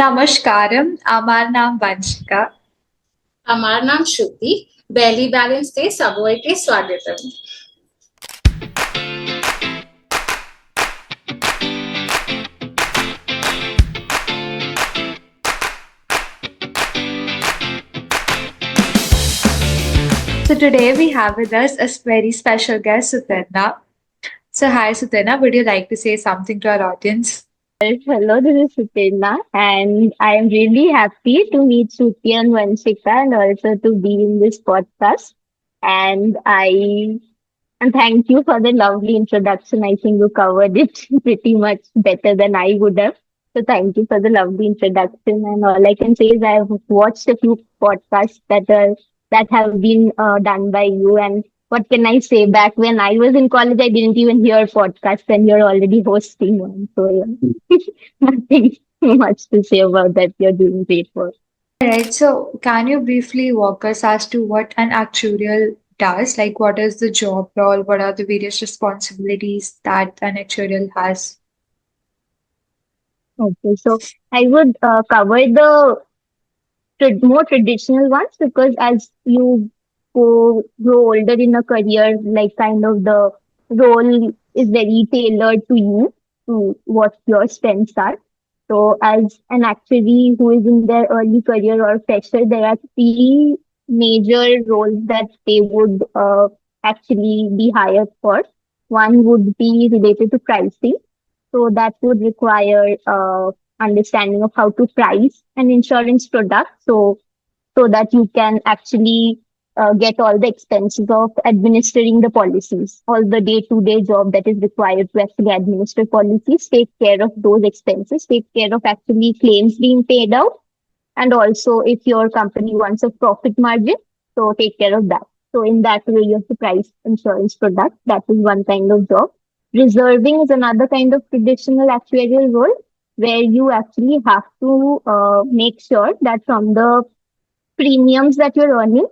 Namaskaram, আমার নাম বাঞ্ছিকা। আমার নাম শ্রুতি। বেলি ব্যালেন্স ডে সবাইকে স্বাগতম। So today we have with us a very special guest, Sutirna. So hi Sutirna, would you like to say something to our audience? Hello, this is Sutirna, and I am really happy to meet Shruti and Vanshika and also to be in this podcast. And I and thank you for the lovely introduction. I think you covered it pretty much better than I would have. So thank you for the lovely introduction. And all I can say is I have watched a few podcasts that have been done by you. And what can I say? Back when I was in college, I didn't even hear podcasts, and you're already hosting one. So yeah, nothing much to say about that. You're doing great work. Alright, so can you briefly walk us as to what an actuarial does? Like what is the job role? What are the various responsibilities that an actuarial has? Okay, so I would cover the more traditional ones because as you grow older in a career, like kind of the role is very tailored to you, to what your strengths are. So as an actuary who is in their early career or fresher, there are three major roles that they would actually be hired for. One would be related to pricing. So that would require understanding of how to price an insurance product. So that you can actually get all the expenses of administering the policies, all the day-to-day job that is required to actually administer policies, take care of those expenses, take care of actually claims being paid out, and also if your company wants a profit margin, so take care of that. So in that way, you have to price insurance product. That is one kind of job. Reserving is another kind of traditional actuarial role where you actually have to make sure that from the premiums that you're earning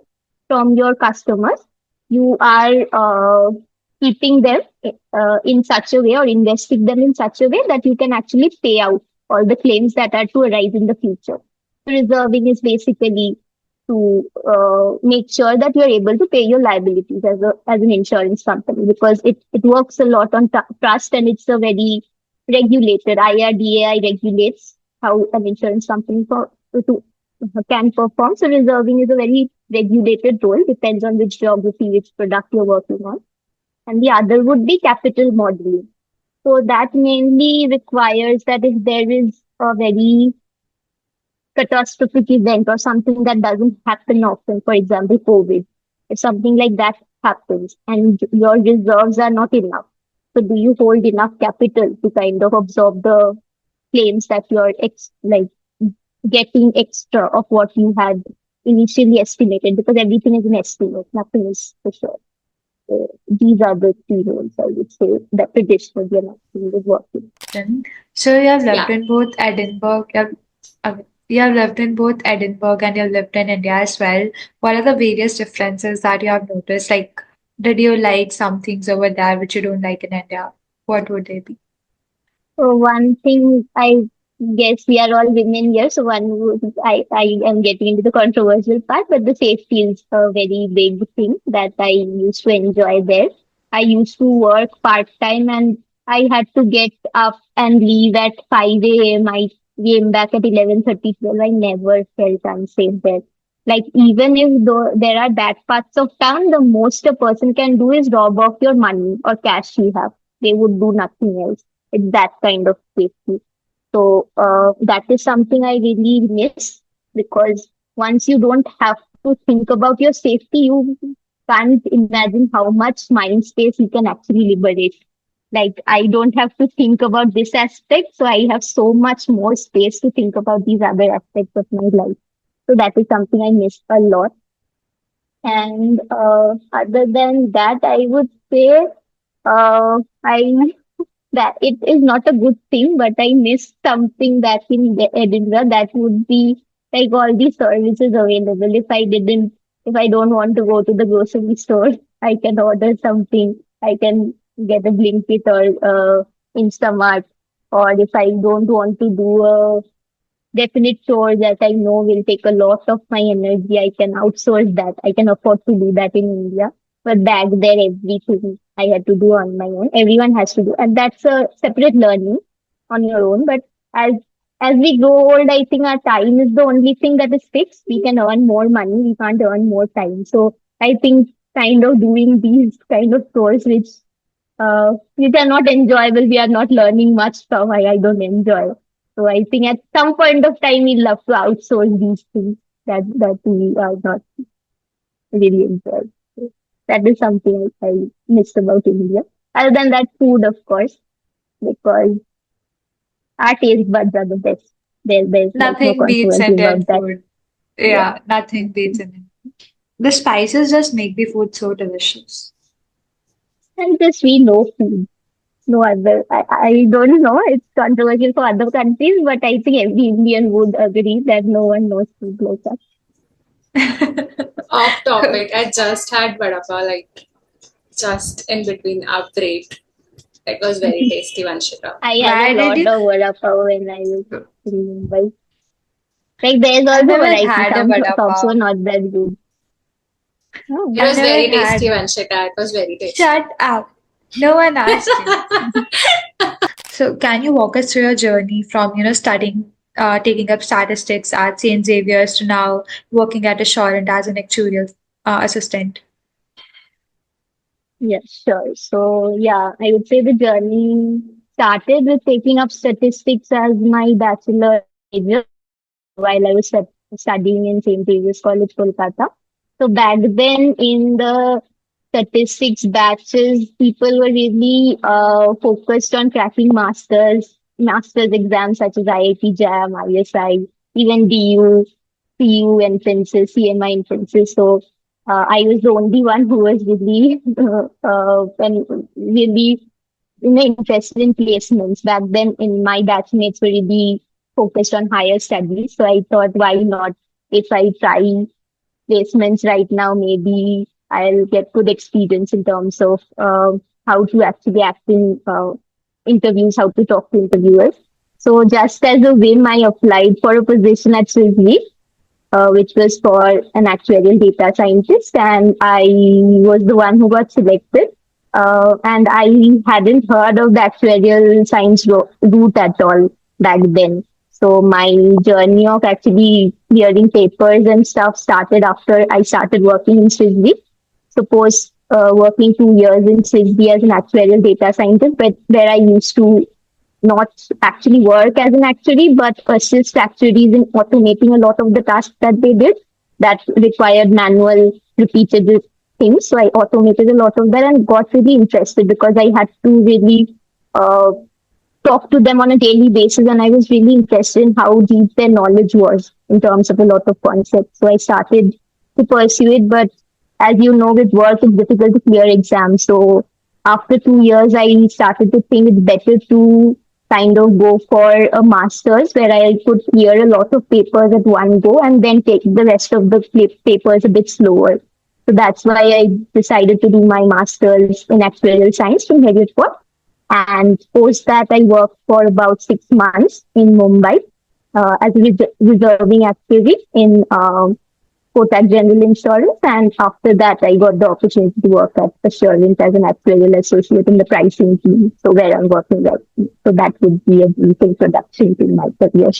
from your customers, you are keeping them in such a way or investing them in such a way that you can actually pay out all the claims that are to arise in the future. Reserving is basically to make sure that you're able to pay your liabilities as an insurance company because it works a lot on trust and it's a very regulated. IRDAI regulates how an insurance company to can perform. So reserving is a very regulated role, depends on which geography, which product you're working on. And the other would be capital modeling. So that mainly requires that if there is a very catastrophic event or something that doesn't happen often, for example, COVID, if something like that happens and your reserves are not enough. So do you hold enough capital to kind of absorb the claims that you're getting extra of what you had initially estimated because everything is an estimate, nothing is for sure. So these are the three roles I would say that traditionally an actuary is working. So you have lived Yeah. in both Edinburgh, you have lived in both Edinburgh and you have lived in India as well. What are the various differences that you have noticed? Like, did you like some things over there which you don't like in India? What would they be? So one thing I guess we are all women here, so I am getting into the controversial part, but the safety is a very big thing that I used to enjoy there. I used to work part time and I had to get up and leave at 5 a.m. I came back at 11:30. I never felt unsafe there. Like even if there are bad parts of town, the most a person can do is rob off your money or cash you have. They would do nothing else. It's that kind of safety. So that is something I really miss because once you don't have to think about your safety, you can't imagine how much mind space you can actually liberate. Like I don't have to think about this aspect, so I have so much more space to think about these other aspects of my life. So that is something I miss a lot. And other than that, I would say I that it is not a good thing, but I missed something that in Edinburgh that would be like all the services available. If I don't want to go to the grocery store, I can order something. I can get a Blinkit or Instamart. Or if I don't want to do definite chore that I know will take a lot of my energy. I can outsource that. I can afford to do that in India. But back there, everything I had to do on my own. Everyone has to do, and that's a separate learning on your own. But as as we grow old, I think our time is the only thing that is fixed. We can earn more money. We can't earn more time. So I think kind of doing these kind of chores which are not enjoyable. We are not learning much from. I don't enjoy. So I think at some point of time we love to outsource these things that we are not really enjoy. So that is something I miss about India. Other than that, food, of course, because our taste buds are the best. There's like no Nothing beats controversy Indian about that. food. Yeah. Yeah, nothing beats Indian. The spices just make the food so delicious. And just we know food. No other. I don't know. It's controversial for other countries, but I think every Indian would agree that no one knows food like us. Off topic, I just had vada pav, like just in between our break. It was very tasty, Vanshika. I had a Where did lot you? of vada pav when I was in Mumbai. Like there's I've also never variety. had a Some vada shops were pav. not that good. Oh. It I've was never very tasty, had. Vanshika. It was very tasty. Shut up. No one asked you. So, can you walk us through your journey from, studying, taking up statistics at St. Xavier's to now working at Assurant as an actuarial assistant? Yes, sure. So yeah, I would say the journey started with taking up statistics as my bachelor major while I was studying in St. Xavier's College, Kolkata. So back then in the statistics batches, people were really focused on cracking masters exams such as IIT JAM, ISI, even DU, CU entrances, CMI entrances. So I was the only one who was really and really interested in placements. Back then, in my batchmates were really focused on higher studies. So I thought, why not? If I try placements right now, maybe I'll get good experience in terms of how to actually act in interviews, how to talk to interviewers. So just as a whim, I applied for a position at Swiss, which was for an actuarial data scientist, and I was the one who got selected. And I hadn't heard of the actuarial science route at all back then. So my journey of actually clearing papers and stuff started after I started working in Swiss. So post working 2 years in Swiss as an actuarial data scientist, but where I used to not actually work as an actuary, but assist actuaries in automating a lot of the tasks that they did that required manual, repeated things. So I automated a lot of that and got really interested because I had to really uh, talk to them on a daily basis, and I was really interested in how deep their knowledge was in terms of a lot of concepts. So I started to pursue it, but as you know, with work, it's difficult to clear exams. So after 2 years, I started to think it's better to kind of go for a master's where I could clear a lot of papers at one go and then take the rest of the papers a bit slower. So that's why I decided to do my master's in actuarial science from Heriot-Watt. And post that, I worked for about 6 months in Mumbai as a reserving actuary in Kotak General Insurance. And after that, I got the opportunity to work at Assurant as an Actuarial Associate in the pricing team. So where I'm working right now. So that would be a brief introduction to my career.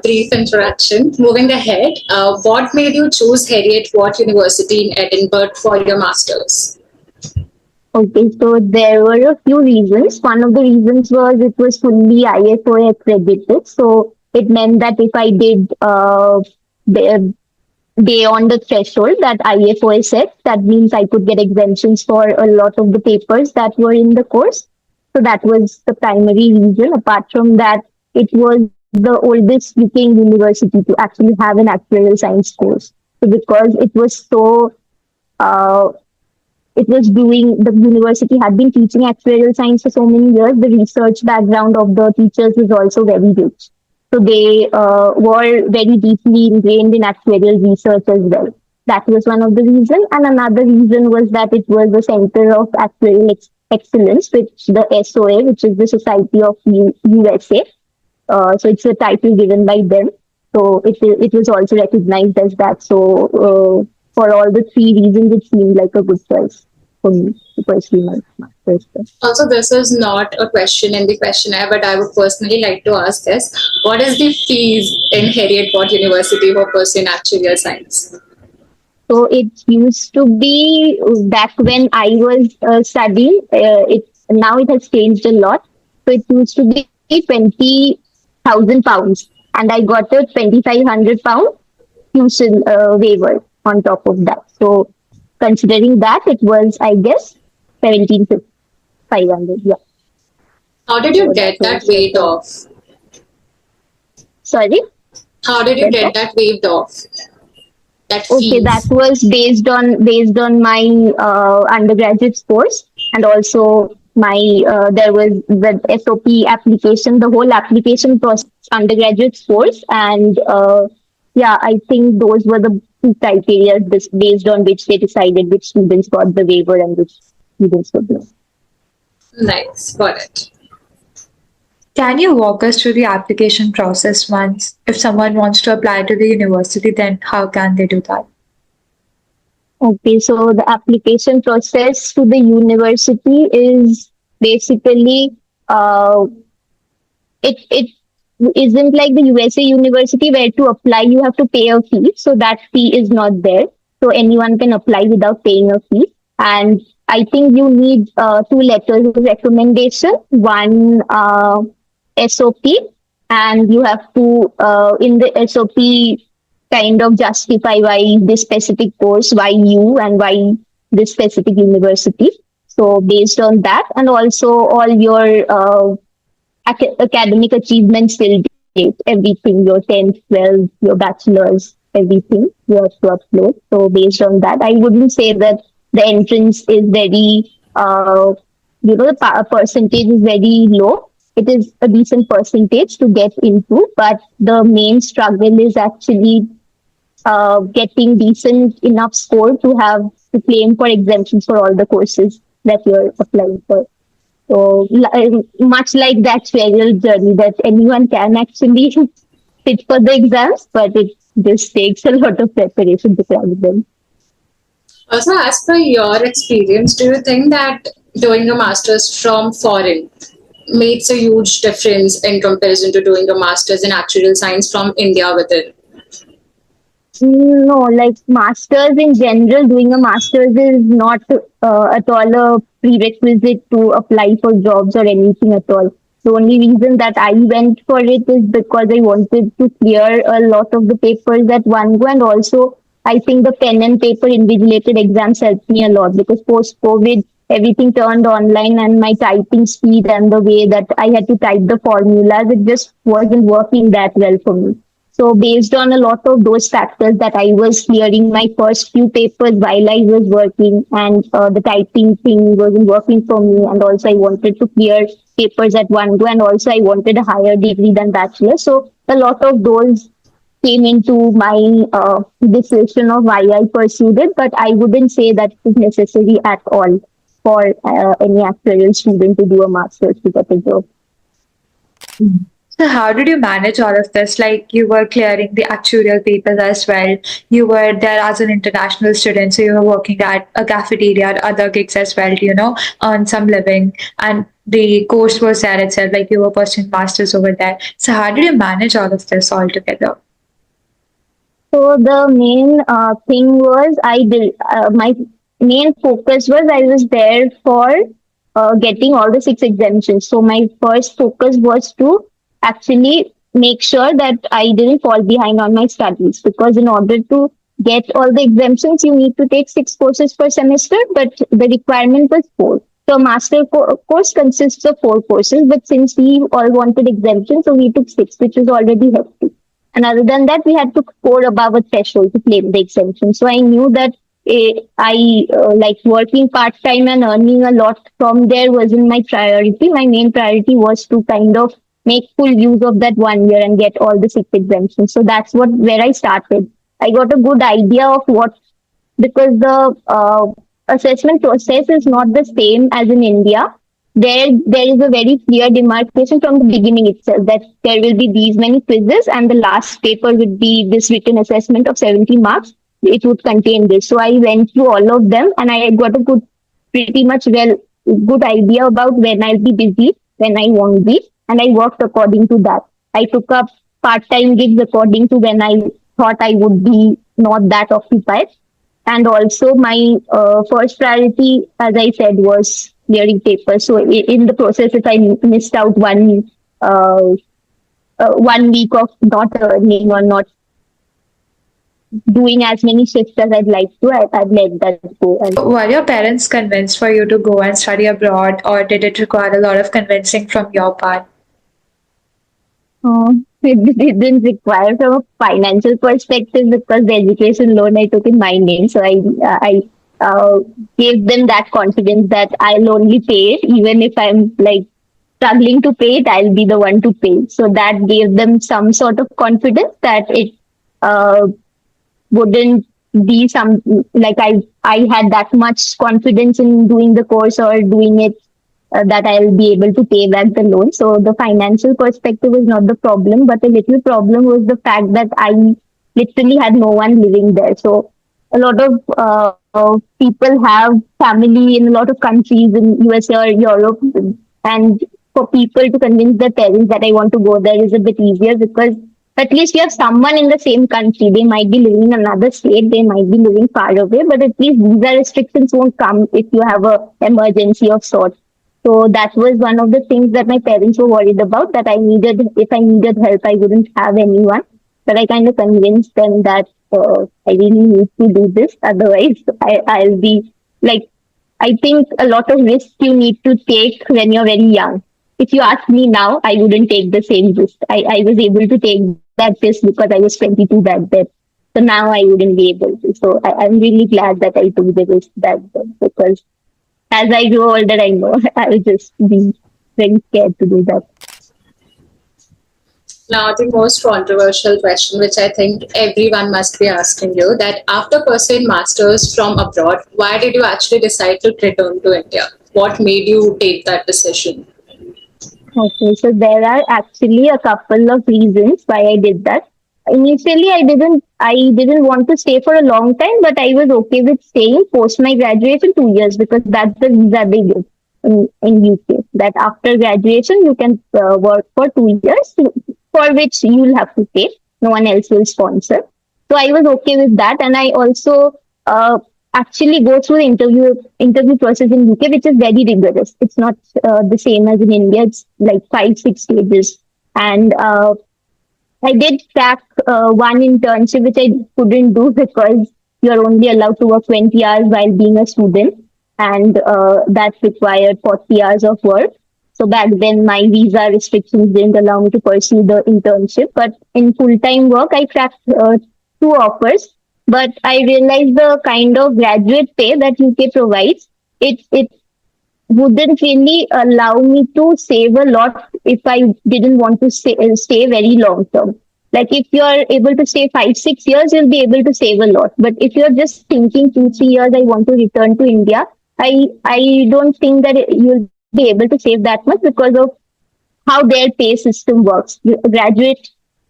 Brief introduction. Moving ahead, what made you choose Heriot-Watt University in Edinburgh for your masters? Okay, so there were a few reasons. One of the reasons was it was fully IFOA accredited. So it meant that if I did beyond the threshold that IFOA set, that means I could get exemptions for a lot of the papers that were in the course. So that was the primary reason. Apart from that, it was the oldest UK university to actually have an actuarial science course. So because it was so uh, it was doing the university had been teaching actuarial science for so many years, the research background of the teachers was also very rich. So they were very deeply ingrained in actuarial research as well. That was one of the reasons. And another reason was that it was a center of actuarial excellence, which the SOA, which is the Society of USA, So it's a title given by them. So it was also recognized as that. So for all the three reasons, it seemed like a good choice for me to pursue my master's. Also, this is not a question in the questionnaire, but I would personally like to ask this. What is the fees in Heriot-Watt University for pursuing actuarial science? So it used to be back when I was studying. It now it has changed a lot. So it used to be 20,000 pounds, and I got a 2,500 pound tuition waiver on top of that. So considering that, it was I guess 17,500. Yeah. How did you So that get that was waived off? sorry. How did you get that waived off? That Okay, that fees? was based on my undergraduate course, and also my there was the SOP application, the whole application process undergraduate course, and yeah, I think those were the two criteria based on which they decided which students got the waiver and which students did not. Nice, got it. Can you walk us through the application process once? If someone wants to apply to the university, then how can they do that? Okay, so the application process to the university is basically uh, it isn't like the USA university where to apply you have to pay a fee. So that fee is not there. So anyone can apply without paying a fee. And I think you need two letters of recommendation, one SOP, and you have to in the SOP kind of justify why this specific course, why you, and why this specific university. So based on that, and also all your academic achievements till date, everything, your 10th, 12th, your bachelor's, everything you have to upload. So based on that, I wouldn't say that the entrance is very, the percentage is very low. It is a decent percentage to get into, but the main struggle is actually getting decent enough score to have to claim for exemptions for all the courses that you're applying for. So much like that actuarial journey that anyone can actually sit for the exams, but it just takes a lot of preparation to crack them. Also, as per your experience, do you think that doing a master's from foreign makes a huge difference in comparison to doing a master's in actuarial science from India within? No, like masters in general, doing a masters is not at all a prerequisite to apply for jobs or anything at all. The only reason that I went for it is because I wanted to clear a lot of the papers at one go, and also I think the pen and paper invigilated exams helped me a lot because post COVID everything turned online and my typing speed and the way that I had to type the formulas, it just wasn't working that well for me. So based on a lot of those factors that I was clearing my first few papers while I was working, and the typing thing wasn't working for me, and also I wanted to clear papers at one go, and also I wanted a higher degree than bachelor. So a lot of those came into my decision of why I pursued it, but I wouldn't say that it is necessary at all for any actuarial student to do a master's to get a job. So how did you manage all of this? Like you were clearing the actuarial papers as well. You were there as an international student, so you were working at a cafeteria or other gigs as well, earn some living. And the course was there itself, like you were pursuing masters over there. So how did you manage all of this all together? So the main thing was I did my main focus was I was there for getting all the six exemptions. So my first focus was to actually make sure that I didn't fall behind on my studies, because in order to get all the exemptions you need to take six courses per semester, but the requirement was four. So a course consists of four courses, but since we all wanted exemptions, so we took six, which was already hefty. And other than that, we had to score above a threshold to claim the exemption. So I knew that I like working part time and earning a lot from there wasn't my priority. My main priority was to kind of make full use of that 1 year and get all the six exemptions. So that's where I started. I got a good idea of what, because the assessment process is not the same as in India. there is a very clear demarcation from the beginning itself that there will be these many quizzes and the last paper would be this written assessment of 70 marks. It would contain this. So I went through all of them and I got a pretty much good idea about when I'll be busy, when I won't be, and I worked according to that. I took up part-time gigs according to when I thought I would be not that occupied. And also my first priority, as I said, was clearing papers. So in the process, if I missed out uh, 1 week of not earning or not doing as many shifts as I'd like to, I'd let that go. And So, were your parents convinced for you to go and study abroad, or did it require a lot of convincing from your part? it didn't require from a financial perspective because the education loan I took in my name. So I gave them that confidence that I'll only pay it, even if I'm like struggling to pay it, I'll be the one to pay. So that gave them some sort of confidence that it uh, wouldn't be some like I had that much confidence in doing the course or doing it that I'll be able to pay back the loan. So the financial perspective was not the problem, but the little problem was the fact that I literally had no one living there. So a lot of people have family in a lot of countries in USA or Europe, and for people to convince their parents that I want to go there is a bit easier because at least you have someone in the same country. They might be living in another state, they might be living far away, but at least visa restrictions won't come if you have a emergency of sorts. So that was one of the things that my parents were worried about, that I needed, if I needed help, I wouldn't have anyone. But I kind of convinced them that I really need to do this. Otherwise, I'll be like, I think a lot of risks you need to take when you're very young. If you ask me now, I wouldn't take the same risk. I was able to take that risk because I was 22 back then. So now I wouldn't be able to. So I'm really glad that I took the risk back then because as I grow older, I know I'll just be very scared to do that. Now, the most controversial question, which I think everyone must be asking you, that after pursuing masters from abroad, why did you actually decide to return to India? What made you take that decision? Okay, so there are actually a couple of reasons why I did that. Initially, I didn't want to stay for a long time, but I was okay with staying post my graduation 2 years because that's the visa they give in UK. That after graduation you can work for 2 years, for which you'll have to pay. No one else will sponsor. So I was okay with that, and I also uh, actually go through the interview process in UK, which is very rigorous. It's not the same as in India. It's like 5 6 stages, and I did crack one internship which I couldn't do because you're only allowed to work 20 hours while being a student, and that required 40 hours of work. So back then, my visa restrictions didn't allow me to pursue the internship. But in full time work, I cracked two offers. But I realized the kind of graduate pay that UK provides, it wouldn't really allow me to save a lot if I didn't want to stay very long term. Like if you're able to stay 5 6 years, you'll be able to save a lot. But if you're just thinking 2 3 years, I want to return to India, I don't think that you'll be able to save that much because of how their pay system works. Graduate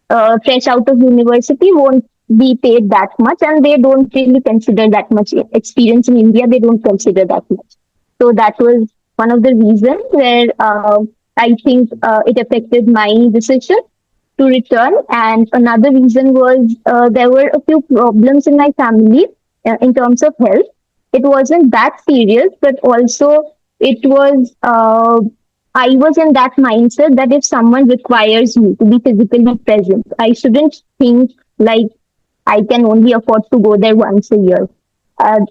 fresh out of university won't be paid that much, and they don't really consider that much experience in India. They don't consider that much. So that was one of the reasons where I think it affected my decision to return. And another reason was there were a few problems in my family in terms of health. It wasn't that serious, but also it was. I was in that mindset that if someone requires me to be physically present, I shouldn't think like I can only afford to go there once a year.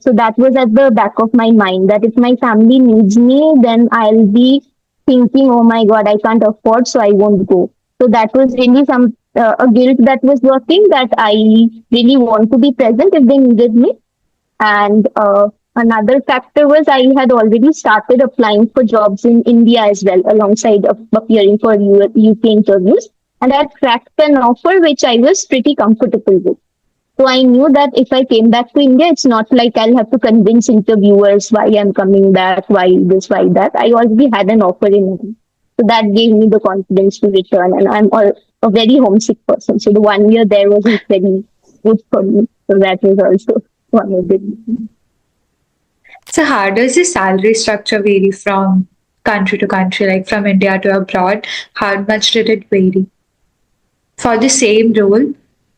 So that was at the back of my mind that if my family needs me, then I'll be thinking, oh my God, I can't afford, so I won't go. So that was really some a guilt that was working that I really want to be present if they needed me. And another factor was I had already started applying for jobs in India as well, alongside of appearing for UK interviews. And I had cracked an offer which I was pretty comfortable with. So I knew that if I came back to India, it's not like I'll have to convince interviewers why I'm coming back, why this, why that. I already had an offer in hand. So that gave me the confidence to return. And a very homesick person. So the 1 year there wasn't very good for me. So that was also one of the reasons. So how does the salary structure vary from country to country, like from India to abroad? How much did it vary? For the same role,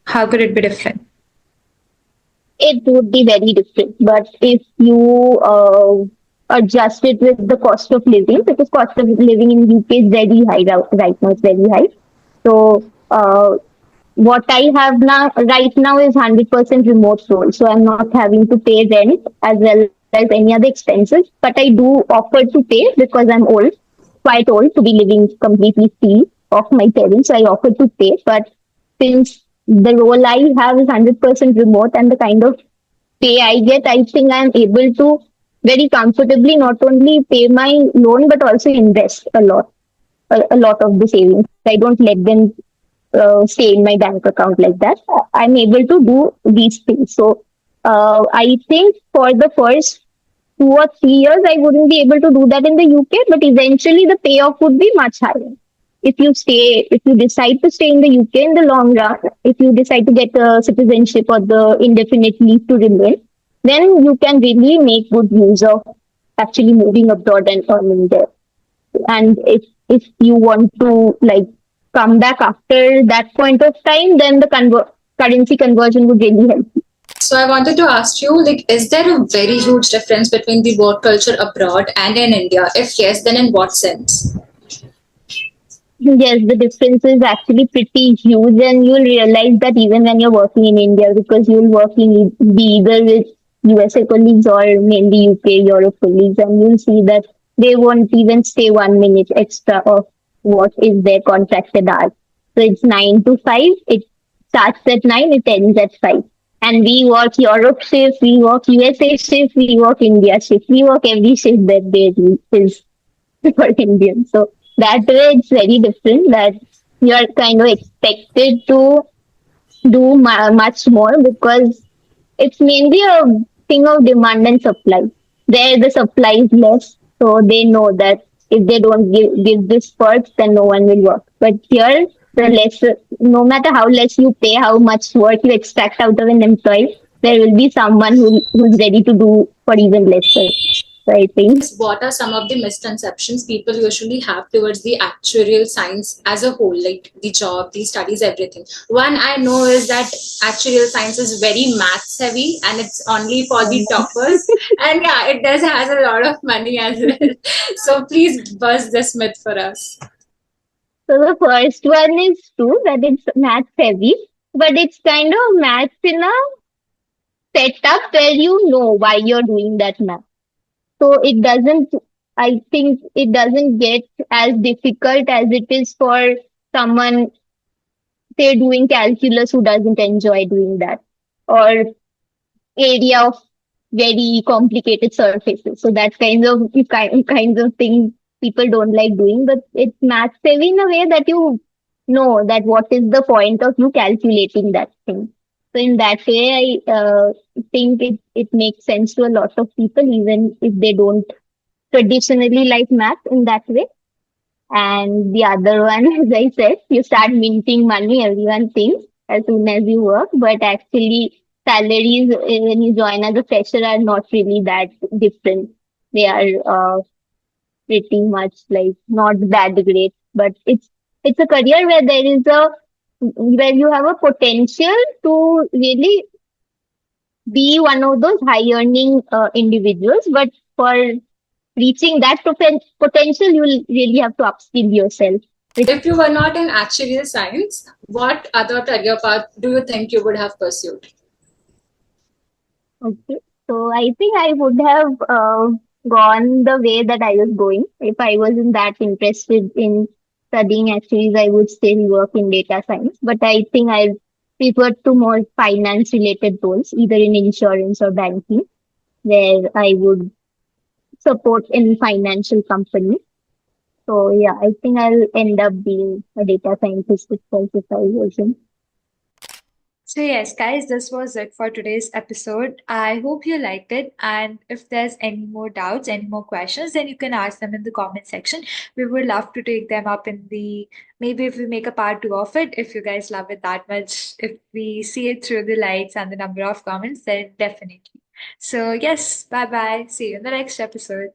how could it be different? It would be very different. But if you adjust it with the cost of living, because cost of living in UK is very high right now, it's very high. So what I have now right now is 100% remote role. So I'm not having to pay rent as well as any other expenses. But I do offer to pay because I'm old, quite old to be living completely free of my parents. So I offer to pay. But since the role I have is 100% remote and the kind of pay I get, I think I'm able to very comfortably not only pay my loan but also invest a lot of the savings. I don't let them stay in my bank account like that. I'm able to do these things. So I think for the first 2 or 3 years, I wouldn't be able to do that in the UK, but eventually the payoff would be much higher. If you decide to stay in the UK in the long run, if you decide to get a citizenship or the indefinite leave to remain, then you can really make good use of actually moving abroad and earning there. And if you want to like come back after that point of time, then the currency conversion would really help. So I wanted to ask you, like, is there a very huge difference between the work culture abroad and in India? If yes, then in what sense? Yes, the difference is actually pretty huge, and you'll realize that even when you're working in India, because you'll be either with USA colleagues or mainly UK, Europe colleagues, and you'll see that they won't even stay 1 minute extra of what is their contracted hours. So it's 9 to 5. It starts at 9, it ends at 5. And we work Europe shift, we work USA shift, we work India shift, we work every shift that there is for Indians. So that way it's very different that you're kind of expected to do much more because it's mainly a thing of demand and supply. There the supply is less, so they know that if they don't give this first, then no one will work. But here, the less, no matter how less you pay, how much work you expect out of an employee, there will be someone who's ready to do for even lesser. So I think What are some of the misconceptions people usually have towards the actuarial science as a whole, like the job, the studies, everything? One I know is that actuarial science is very maths heavy and it's only for the toppers. And yeah, it does has a lot of money as well. So please bust this myth for us. so. The first one is true that it's math heavy, but it's kind of math in a setup where you know why you're doing that math. So it doesn't, I think it doesn't get as difficult as it is for someone, say, doing calculus who doesn't enjoy doing that, or area of very complicated surfaces. So that kinds of things people don't like doing, but it's math heavy in a way that you know that what is the point of you calculating that thing. So in that way, I think it makes sense to a lot of people, even if they don't traditionally like math in that way. And the other one, as I said, you start minting money, everyone thinks, as soon as you work, but actually salaries when you join as a fresher are not really that different. They are pretty much like not that great, but it's a career where there is a where you have a potential to really be one of those high earning individuals, but for reaching that potential, you will really have to upskill yourself. If you were not in actuarial science, what other career path do you think you would have pursued? Okay. So I think I would have gone the way that I was going. If I wasn't that interested in studying actuaries, I would still work in data science. But I think I preferred to more finance related roles, either in insurance or banking, where I would support in financial companies. So yeah, I think I'll end up being a data scientist itself if I wasn't. So, yes, guys, this was it for today's episode. I hope you liked it. And if there's any more doubts, any more questions, then you can ask them in the comment section. We would love to take them up in the maybe if we make a part two of it, if you guys love it that much, if we see it through the likes and the number of comments, then definitely. So, yes, bye bye. See you in the next episode.